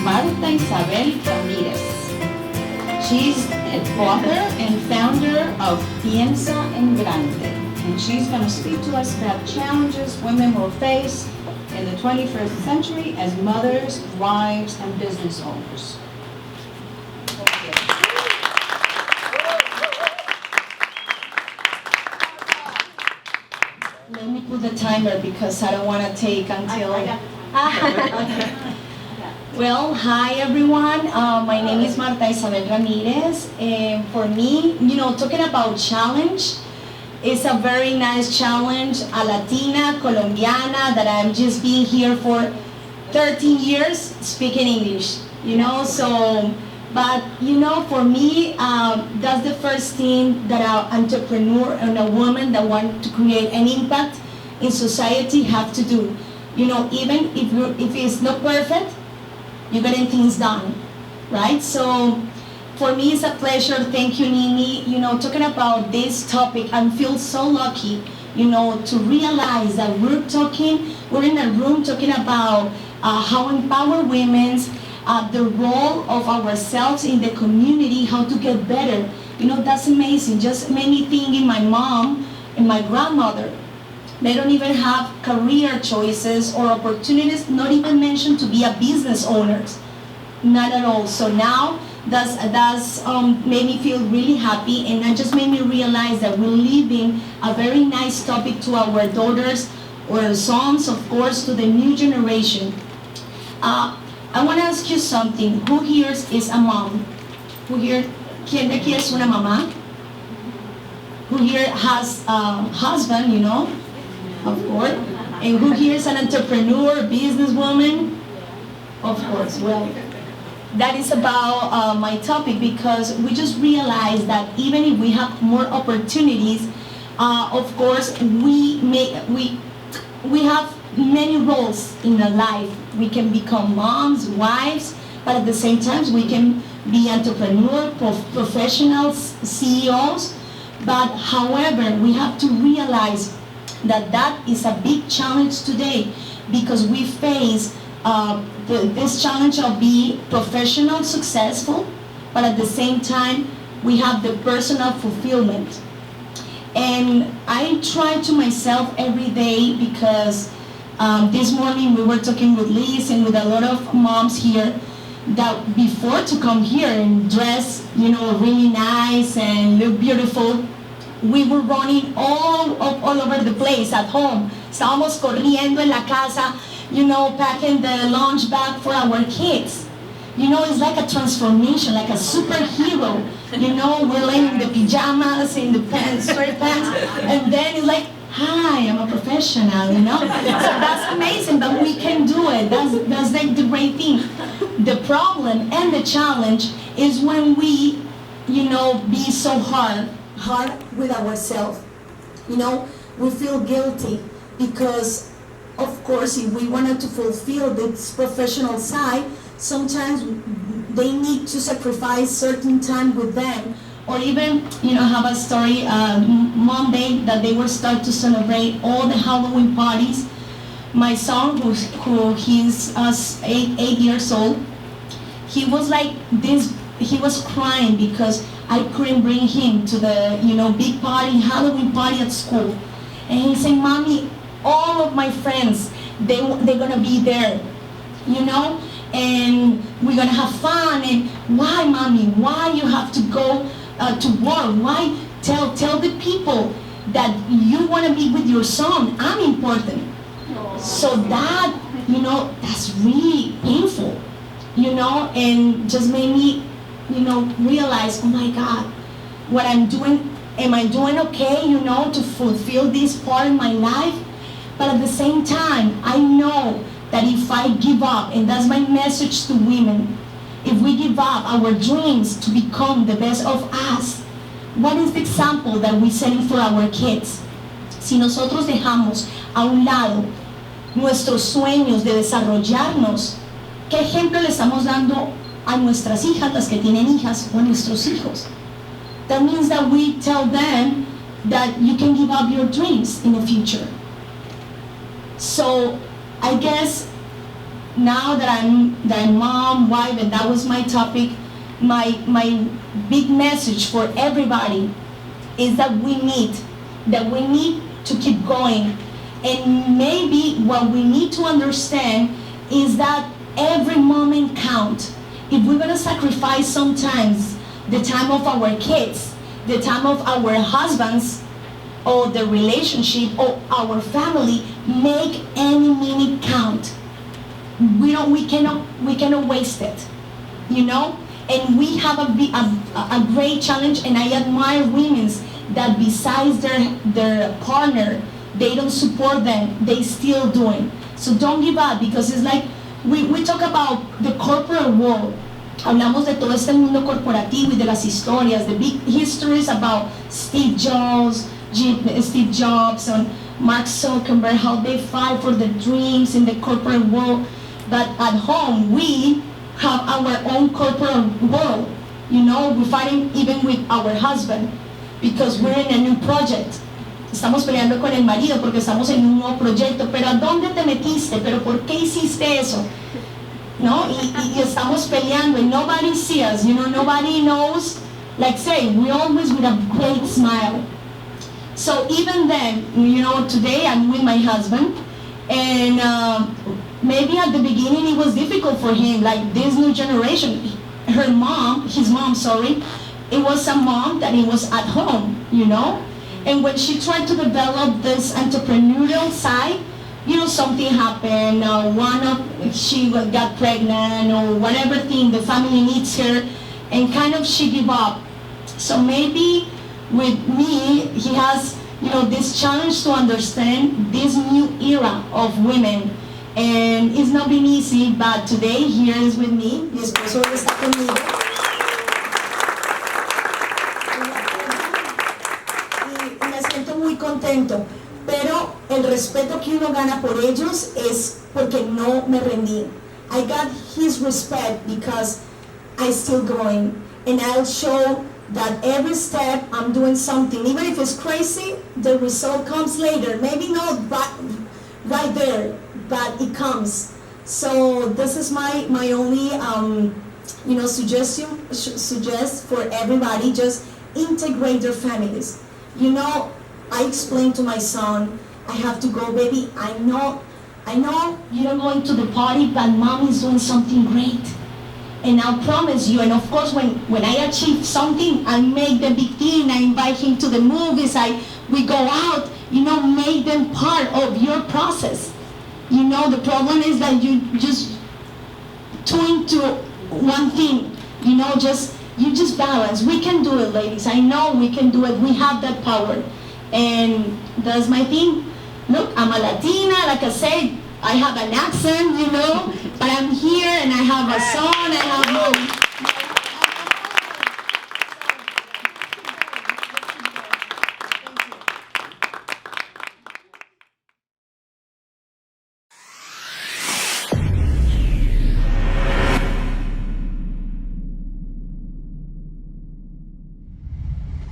Marta Isabel Ramirez. She's an author and founder of Piensa en Grande, and she's going to speak to us about challenges women will face in the 21st century as mothers, wives, and business owners. Let me put the timer because I don't want to take until... Well, hi everyone. My name is Marta Isabel Ramirez. And for me, talking about challenge, it's a very nice challenge, a Latina, Colombiana, that I'm just being here for 13 years speaking English, but for me, that's the first thing that an entrepreneur and a woman that want to create an impact in society have to do. Even if it's not perfect, you're getting things done, right? So for me, it's a pleasure. Thank you, Nini. Talking about this topic, I feel so lucky, to realize that we're in a room talking about how empower women's, the role of ourselves in the community, how to get better. That's amazing. Just made me think in my mom and my grandmother. They don't even have career choices or opportunities, not even mentioned to be a business owners. Not at all. So now that's made me feel really happy, and that just made me realize that we're leaving a very nice topic to our daughters or sons, of course, to the new generation. I want to ask you something. Who here is a mom? ¿Quién de aquí es una mamá? Who here has a husband, Of course. And who here is an entrepreneur, businesswoman? Of course. Well, that is about my topic, because we just realized that even if we have more opportunities, of course, we have many roles in our life. We can become moms, wives, but at the same time, we can be entrepreneurs, professionals, CEOs. But however, we have to realize that is a big challenge today, because we face this challenge of being professional, successful, but at the same time, we have the personal fulfillment. And I try to myself every day, because this morning we were talking with Liz and with a lot of moms here, that before to come here and dress, really nice and look beautiful, we were running all over the place at home. Estábamos corriendo en la casa, packing the lunch bag for our kids. It's like a transformation, like a superhero. We're laying in the pajamas, in the pants, straight pants, and then it's like, hi, I'm a professional, So that's amazing, but we can do it. That's like the great thing. The problem and the challenge is when we, be so hard with ourselves. We feel guilty because, of course, if we wanted to fulfill this professional side, sometimes they need to sacrifice certain time with them. Or even, have a story, Monday, that they will start to celebrate all the Halloween parties. My son, he's 8 years old, he was like this, he was crying because I couldn't bring him to the, big party, Halloween party at school. And he said, Mommy, all of my friends, they're gonna be there, and we're gonna have fun. And why, Mommy, why you have to go to work? Why tell the people that you wanna be with your son? I'm important. So that, that's really painful, and just made me realize, oh my God, what I'm doing, am I doing okay, to fulfill this part in my life? But at the same time, I know that if I give up, and that's my message to women, if we give up our dreams to become the best of us, what is the example that we're setting for our kids? Si nosotros dejamos a un lado nuestros sueños de desarrollarnos, ¿qué ejemplo le estamos dando a nuestras hijas, las que tienen hijas, o a nuestros hijos? That means that we tell them that you can give up your dreams in the future. So I guess now that I'm mom, wife, and that was my topic, my big message for everybody is that we need to keep going. And maybe what we need to understand is that every moment counts. If we're gonna sacrifice sometimes the time of our kids, the time of our husbands, or the relationship, or our family, make any minute count. We cannot waste it, you know. And we have a great challenge, and I admire women that besides their partner, they don't support them, they still doing. So don't give up, because it's like we talk about the corporate world. Hablamos de todo este mundo corporativo y de las historias, the big histories about Steve Jobs and Mark Zuckerberg, how they fight for their dreams in the corporate world. But at home, we have our own corporate world. You know, we're fighting even with our husband because we're in a new project. Estamos peleando con el marido porque estamos en un nuevo proyecto. Pero ¿a dónde te metiste? ¿Pero por qué hiciste eso? No, y estamos peleando and nobody sees us, you know, nobody knows. Like say, we always with a great smile. So even then, you know, today I'm with my husband, and maybe at the beginning it was difficult for him, like this new generation. His mom, sorry, it was a mom that it was at home, you know? And when she tried to develop this entrepreneurial side, you know, something happened, she got pregnant or whatever thing, the family needs her, and kind of she gave up. So maybe with me, he has, you know, this challenge to understand this new era of women. And it's not been easy, but today here is with me. Mi esposo está conmigo. Y me siento muy contento. Pero el respeto que uno gana por ellos es porque no me rendí. I got his respect because I still going. And I'll show that every step I'm doing something. Even if it's crazy, the result comes later. Maybe not right there, but it comes. So this is my only you know, suggest for everybody, just integrate their families. You know, I explained to my son, I have to go, baby. I know you're going to the party, but mom is doing something great. And I'll promise you, and of course when I achieve something, I make the big thing, I invite him to the movies, we go out, you know, make them part of your process. You know, the problem is that you just tune to one thing, you know, you just balance. We can do it, ladies. I know we can do it. We have that power. And that's my thing. Look, I'm a Latina, like I said, I have an accent, you know, but I'm here and I have a son, I have